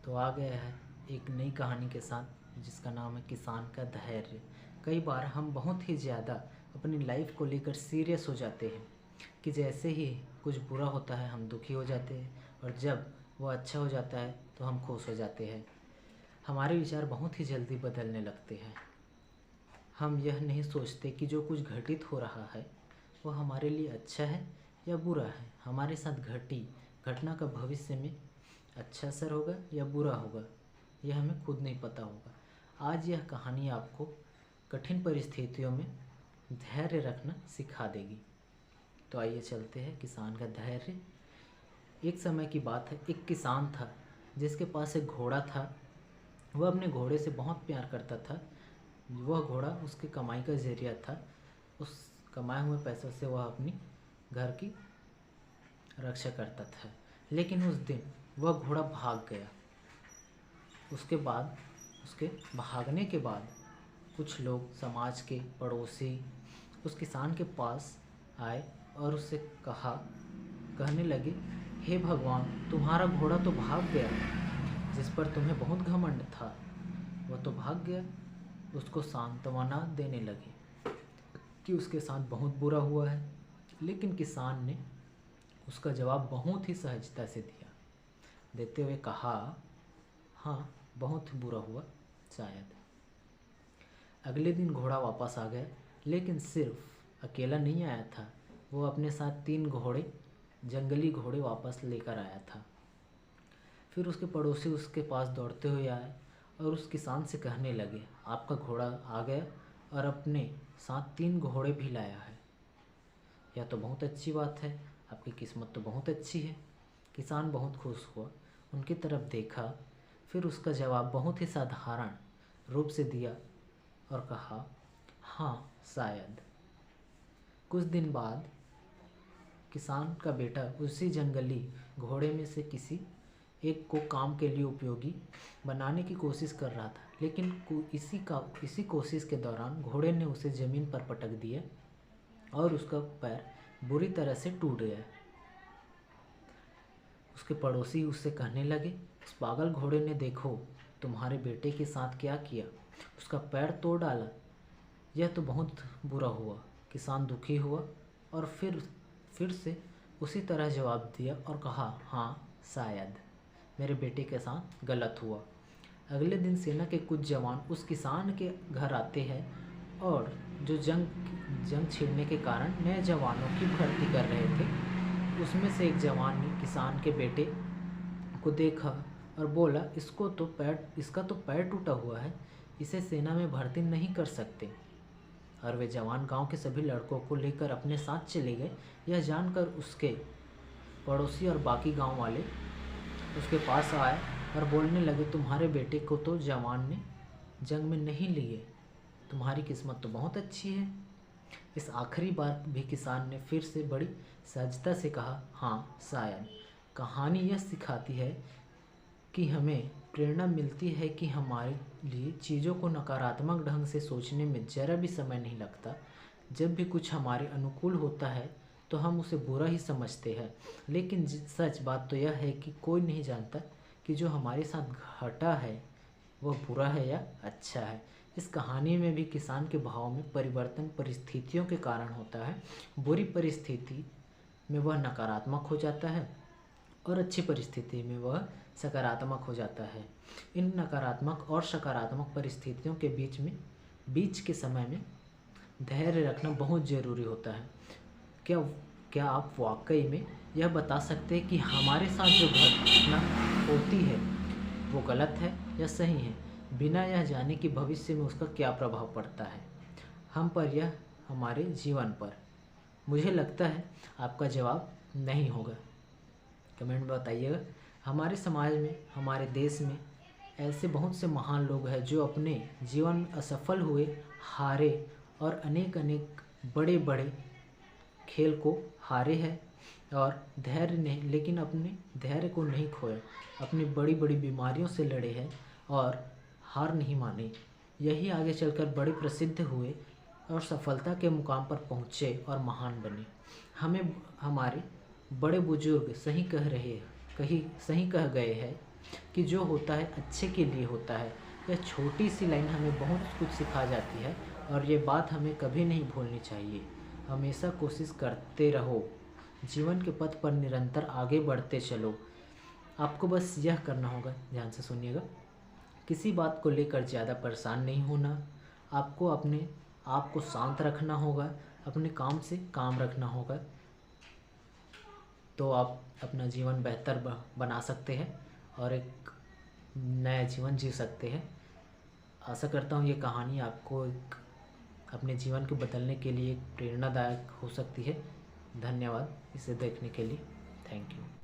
तो आ गया है एक नई कहानी के साथ जिसका नाम है किसान का धैर्य। कई बार हम बहुत ही ज़्यादा अपनी लाइफ को लेकर सीरियस हो जाते हैं कि जैसे ही कुछ बुरा होता है हम दुखी हो जाते हैं, और जब वो अच्छा हो जाता है तो हम खुश हो जाते हैं। हमारे विचार बहुत ही जल्दी बदलने लगते हैं। हम यह नहीं सोचते कि जो कुछ घटित हो रहा है वो हमारे लिए अच्छा है या बुरा है। हमारे साथ घटी घटना का भविष्य में अच्छा असर होगा या बुरा होगा, यह हमें खुद नहीं पता होगा। आज यह कहानी आपको कठिन परिस्थितियों में धैर्य रखना सिखा देगी। तो आइए चलते हैं किसान का धैर्य। एक समय की बात है, एक किसान था जिसके पास एक घोड़ा था। वह अपने घोड़े से बहुत प्यार करता था। वह घोड़ा उसकी कमाई का जरिया था। उस कमाए हुए पैसों से वह अपनी घर की रक्षा करता था। लेकिन उस दिन वह घोड़ा भाग गया। उसके भागने के बाद कुछ लोग, समाज के पड़ोसी, उस किसान के पास आए और उससे कहने लगे, हे भगवान, तुम्हारा घोड़ा तो भाग गया, जिस पर तुम्हें बहुत घमंड था वह तो भाग गया। उसको सांत्वना देने लगे कि उसके साथ बहुत बुरा हुआ है। लेकिन किसान ने उसका जवाब बहुत ही सहजता से देते हुए कहा, हाँ, बहुत बुरा हुआ शायद। अगले दिन घोड़ा वापस आ गया, लेकिन सिर्फ अकेला नहीं आया था। वो अपने साथ 3 घोड़े, जंगली घोड़े वापस लेकर आया था। फिर उसके पड़ोसी उसके पास दौड़ते हुए आए और उस किसान से कहने लगे, आपका घोड़ा आ गया और अपने साथ 3 घोड़े भी लाया है। यह तो बहुत अच्छी बात है, आपकी किस्मत तो बहुत अच्छी है। किसान बहुत खुश हुआ, उनकी तरफ देखा, फिर उसका जवाब बहुत ही साधारण रूप से दिया और कहा, हाँ, शायद। कुछ दिन बाद किसान का बेटा उसी जंगली घोड़े में से किसी एक को काम के लिए उपयोगी बनाने की कोशिश कर रहा था। लेकिन इसी कोशिश के दौरान घोड़े ने उसे ज़मीन पर पटक दिया और उसका पैर बुरी तरह से टूट गया। उसके पड़ोसी उससे कहने लगे, उस पागल घोड़े ने देखो तुम्हारे बेटे के साथ क्या किया, उसका पैर तोड़ डाला। यह तो बहुत बुरा हुआ। किसान दुखी हुआ और फिर से उसी तरह जवाब दिया और कहा, हाँ, शायद मेरे बेटे के साथ गलत हुआ। अगले दिन सेना के कुछ जवान उस किसान के घर आते हैं और जो जंग छिड़ने के कारण नए जवानों की भर्ती कर रहे थे, उसमें से एक जवान ने किसान के बेटे को देखा और बोला, इसका तो पैर टूटा हुआ है, इसे सेना में भर्ती नहीं कर सकते। और वे जवान गांव के सभी लड़कों को लेकर अपने साथ चले गए। यह जानकर उसके पड़ोसी और बाकी गांव वाले उसके पास आए और बोलने लगे, तुम्हारे बेटे को तो जवान ने जंग में नहीं लिए, तुम्हारी किस्मत तो बहुत अच्छी है। इस आखिरी बार भी किसान ने फिर से बड़ी सहजता से कहा, हाँ, शायद। कहानी यह सिखाती है कि हमें प्रेरणा मिलती है कि हमारे लिए चीज़ों को नकारात्मक ढंग से सोचने में ज़रा भी समय नहीं लगता। जब भी कुछ हमारे अनुकूल होता है तो हम उसे बुरा ही समझते हैं, लेकिन सच बात तो यह है कि कोई नहीं जानता कि जो हमारे साथ घटा है वह बुरा है या अच्छा है। इस कहानी में भी किसान के भाव में परिवर्तन परिस्थितियों के कारण होता है। बुरी परिस्थिति में वह नकारात्मक हो जाता है और अच्छी परिस्थिति में वह सकारात्मक हो जाता है। इन नकारात्मक और सकारात्मक परिस्थितियों के बीच के समय में धैर्य रखना बहुत ज़रूरी होता है। क्या आप वाकई में यह बता सकते हैं कि हमारे साथ जो घटना होती है वो गलत है या सही है, बिना यह जाने कि भविष्य में उसका क्या प्रभाव पड़ता है हम पर या हमारे जीवन पर? मुझे लगता है आपका जवाब नहीं होगा। कमेंट में बताइएगा। हमारे समाज में, हमारे देश में ऐसे बहुत से महान लोग हैं जो अपने जीवन में असफल हुए, हारे और अनेक बड़े बड़े खेल को हारे हैं और लेकिन अपने धैर्य को नहीं खोए, अपनी बड़ी बड़ी बीमारियों से लड़े हैं और हार नहीं माने। यही आगे चलकर बड़े प्रसिद्ध हुए और सफलता के मुकाम पर पहुँचे और महान बने। हमें हमारे बड़े बुजुर्ग सही कह गए हैं कि जो होता है अच्छे के लिए होता है। यह छोटी सी लाइन हमें बहुत कुछ सिखा जाती है और ये बात हमें कभी नहीं भूलनी चाहिए। हमेशा कोशिश करते रहो, जीवन के पथ पर निरंतर आगे बढ़ते चलो। आपको बस यह करना होगा, ध्यान से सुनिएगा, किसी बात को लेकर ज़्यादा परेशान नहीं होना। आपको अपने आप को शांत रखना होगा, अपने काम से काम रखना होगा, तो आप अपना जीवन बेहतर बना सकते हैं और एक नया जीवन जी सकते हैं। आशा करता हूँ ये कहानी आपको एक अपने जीवन को बदलने के लिए एक प्रेरणादायक हो सकती है। धन्यवाद इसे देखने के लिए। Thank you.